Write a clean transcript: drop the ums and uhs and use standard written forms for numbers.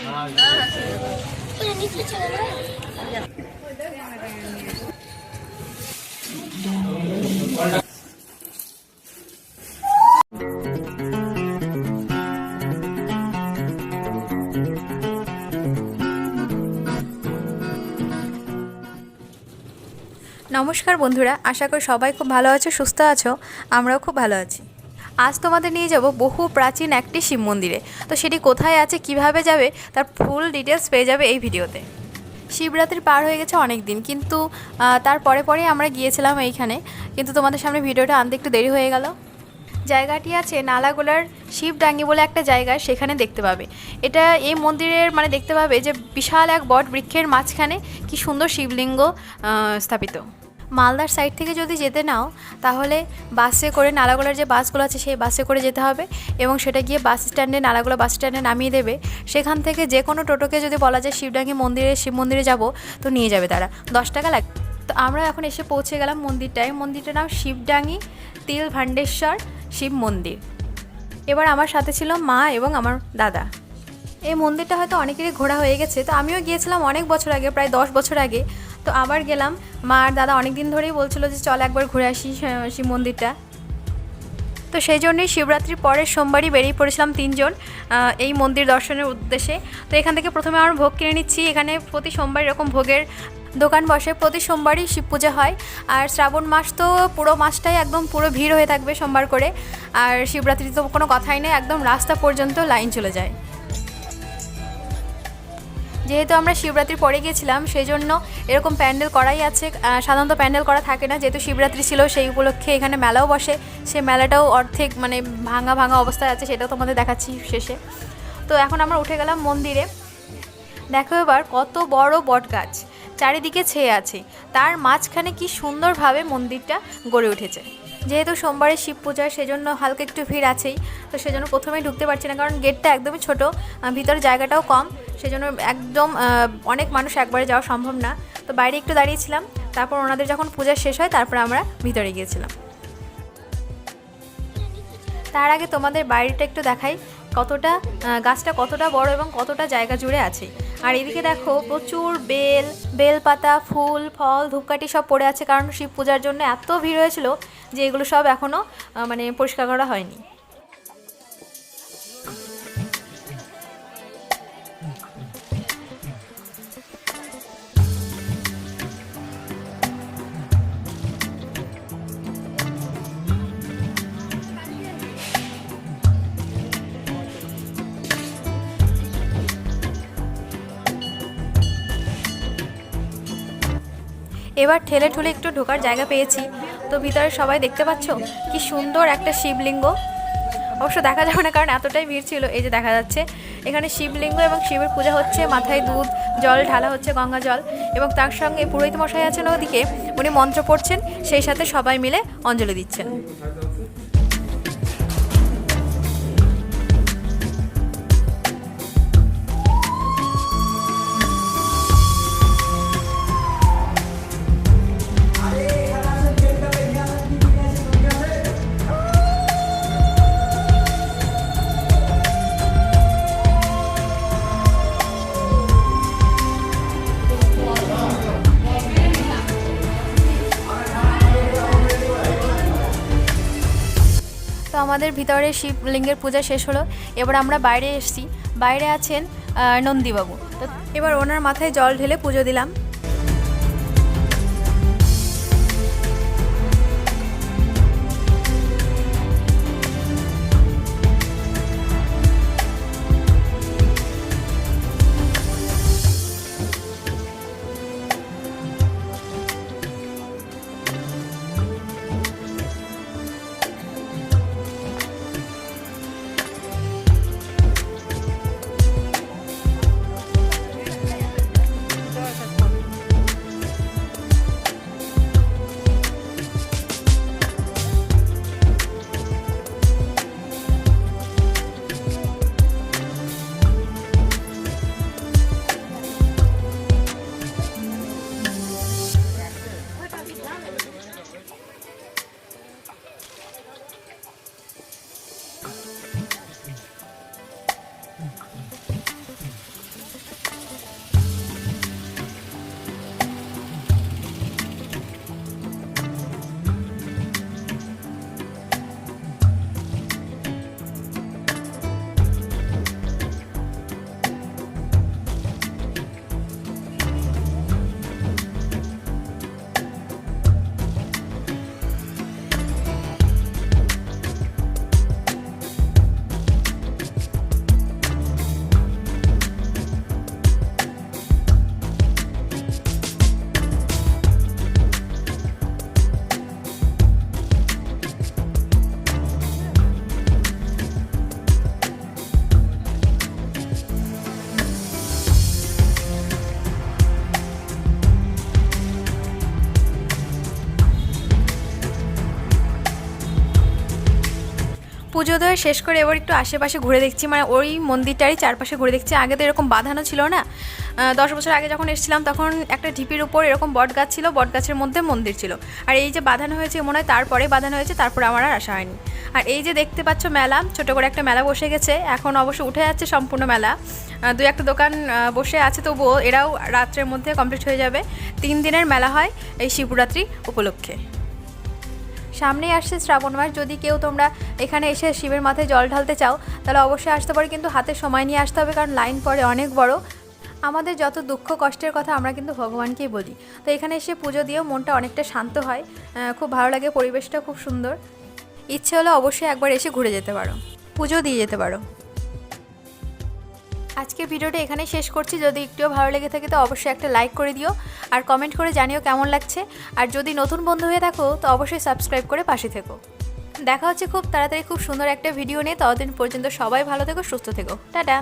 নমস্কার বন্ধুরা, আশা করি সবাই খুব ভালো আছো, সুস্থ আছো। আমরাও খুব ভালো আছি। আজ তোমাদের নিয়ে যাব বহু প্রাচীন একটি শিব মন্দিরে। তো সেটি কোথায় আছে, কিভাবে যাবে, তার ফুল ডিটেলস পেয়ে যাবে এই ভিডিওতে। শিবরাত্রি পার হয়ে গেছে অনেক দিন, কিন্তু তার পরে আমরা গিয়েছিলাম এইখানে, কিন্তু তোমাদের সামনে ভিডিওটা আনতে একটু দেরি হয়ে গেল। জায়গাটি আছে নালাগোলার শিবডাঙ্গি বলে একটা জায়গা, সেখানে দেখতে পাবে। এটা এই মন্দিরের দেখতে পাবে যে বিশাল এক বট বৃক্ষের মাঝখানে কি সুন্দর শিবলিঙ্গ স্থাপিত। মালদার সাইড থেকে যদি যেতে নাও তাহলে বাসে করে নালাগোলার যে বাসগুলো আছে সেই বাসে করে যেতে হবে, এবং সেটা গিয়ে বাস স্ট্যান্ডে নালাগোলা বাস স্ট্যান্ডে নামিয়ে দেবে। সেখান থেকে যে কোনো টোটোকে যদি বলা যায় শিবডাঙ্গি মন্দিরে, শিব মন্দিরে যাব, তো নিয়ে যাবে তারা। 10 টাকা লাগবে। তো আমরা এখন এসে পৌঁছে গেলাম মন্দিরটায়। মন্দিরটার নাম শিবডাঙ্গি তিল ভান্ডেশ্বর শিব মন্দির। এবার আমার সাথে ছিল মা এবং আমার দাদা। এই মন্দিরটা হয়তো অনেকেরই ঘোরা হয়ে গেছে, তো আমিও গিয়েছিলাম অনেক বছর আগে, প্রায় 10 বছর আগে। তো আবার গেলাম। মা আর দাদা অনেক দিন ধরেই বলছিল যে চল একবার ঘুরে আসি শিব মন্দিরটা। তো সেই জন্যই শিবরাত্রির পরের সোমবারই বেরিয়ে পড়েছিলাম 3 জন এই মন্দির দর্শনের উদ্দেশ্যে। তো এখান থেকে প্রথমে আমার ভোগ কিনে নিচ্ছি। এখানে প্রতি সোমবার এরকম ভোগের দোকান বসে, প্রতি সোমবারই শিব পূজা হয়। আর শ্রাবণ মাস তো পুরো মাসটাই একদম পুরো ভিড় হয়ে থাকবে সোমবার করে। আর শিবরাত্রি তো কোনো কথাই নেই, একদম রাস্তা পর্যন্ত লাইন চলে যায়। যেহেতু আমরা শিবরাত্রির পরে গিয়েছিলাম সেই জন্য এরকম প্যান্ডেল করাই আছে। সাধারণত প্যান্ডেল করা থাকে না, যেহেতু শিবরাত্রি ছিল সেই উপলক্ষে এখানে মেলাও বসে। সেই মেলাটাও অর্ধেক ভাঙা অবস্থায় আছে, সেটাও তোমাদের দেখাচ্ছি শেষে। তো এখন আমরা উঠে গেলাম মন্দিরে। দেখো এবার কত বড় বট গাছ চারিদিকে ছেয়ে আছে, তার মাঝখানে কি সুন্দরভাবে মন্দিরটা গড়ে উঠেছে। যেহেতু সোমবারে শিব পূজা সেজন্য হালকা একটু ভিড় আছেই। তো সেজন্য প্রথমেই ঢুকতে পারছি না, কারণ গেটটা একদমই ছোট, ভিতরে জায়গাটাও কম, সেজন্য একদম অনেক মানুষ একবারে যাওয়া সম্ভব না। তো বাইরে একটু দাঁড়িয়েছিলাম, তারপর ওনাদের যখন পূজা শেষ হয় তারপর আমরা ভিতরে গিয়েছিলাম। তার আগে তোমাদের বাইরেটা একটু দেখাই, গাছটা কতটা বড় এবং কতটা জায়গা জুড়ে আছে। আর এদিকে দেখো প্রচুর বেলপাতা, ফুল, ফল, ধূপকাঠি সব পড়ে আছে, কারণ শিব পূজার জন্য এত ভিড় হয়েছিল যে এগুলো সব এখনও পরিষ্কার করা হয়নি। এবার ঠেলে ঠুলে একটু ঢোকার জায়গা পেয়েছি। তো ভিতরে সবাই দেখতে পাচ্ছ কি সুন্দর একটা শিবলিঙ্গ। অবশ্য দেখা যাবে না কারণ এতটাই ভিড় ছিল। এই যে দেখা যাচ্ছে এখানে শিবলিঙ্গ এবং শিবের পূজা হচ্ছে, মাথায় দুধ জল ঢালা হচ্ছে, গঙ্গা জল, এবং তার সঙ্গে পুরোহিত মশাই আছেন ওদিকে, উনি মন্ত্র পড়ছেন, সেই সাথে সবাই মিলে অঞ্জলি দিচ্ছেন। তো আমাদের ভিতরে শিবলিঙ্গের পূজা শেষ হলো। এবার আমরা বাইরে এসেছি। বাইরে আছেন নন্দীবাবু। তো এবার ওনার মাথায় জল ঢেলে পুজো দিলাম। পুজো দেওয়া শেষ করে এবার একটু আশেপাশে ঘুরে দেখছি, মানে ওই মন্দিরটারই চারপাশে ঘুরে দেখছি। আগে তো এরকম বাঁধানো ছিল না, 10 বছর আগে যখন এসেছিলাম তখন একটা ঢিপির উপর এরকম বট গাছ ছিল, বট গাছের মধ্যে মন্দির ছিল। আর এই যে বাঁধানো হয়েছে মনে হয় তারপরে বাঁধানো হয়েছে, তারপরে আমার আর আসা হয়নি। আর এই যে দেখতে পাচ্ছ মেলা, ছোটো করে একটা মেলা বসে গেছে, এখন অবশ্য উঠে যাচ্ছে সম্পূর্ণ মেলা, 2-1টা দোকান বসে আছে, তবুও এরাও রাত্রের মধ্যে কমপ্লিট হয়ে যাবে। 3 দিনের মেলা হয় এই শিবরাত্রি উপলক্ষে। সামনেই আসছে শ্রাবণ মাস, যদি কেউ তোমরা এখানে এসে শিবের মাথায় জল ঢালতে চাও তাহলে অবশ্যই আসতে পারো, কিন্তু হাতে সময় নিয়ে আসতে হবে, কারণ লাইন পড়ে অনেক বড়। আমাদের যত দুঃখ কষ্টের কথা আমরা কিন্তু ভগবানকেই বলি, তো এখানে এসে পুজো দিয়েও মনটা অনেকটা শান্ত হয়, খুব ভালো লাগে, পরিবেশটা খুব সুন্দর। ইচ্ছে হলে অবশ্যই একবার এসে ঘুরে যেতে পারো, পুজো দিয়ে যেতে পারো। আজকের ভিডিওটা এখানেই শেষ করছি। যদি একটুও ভালো লেগে থাকে তো অবশ্যই একটা লাইক করে দিও, আর কমেন্ট করে জানিও কেমন লাগছে। আর যদি নতুন বন্ধু হয়ে থাকো তো অবশ্যই সাবস্ক্রাইব করে পাশে থেকো। দেখা হচ্ছে খুব তাড়াতাড়ি খুব সুন্দর একটা ভিডিও নিয়ে। ততদিন পর্যন্ত সবাই ভালো থেকো, সুস্থ থেকো, টাটা।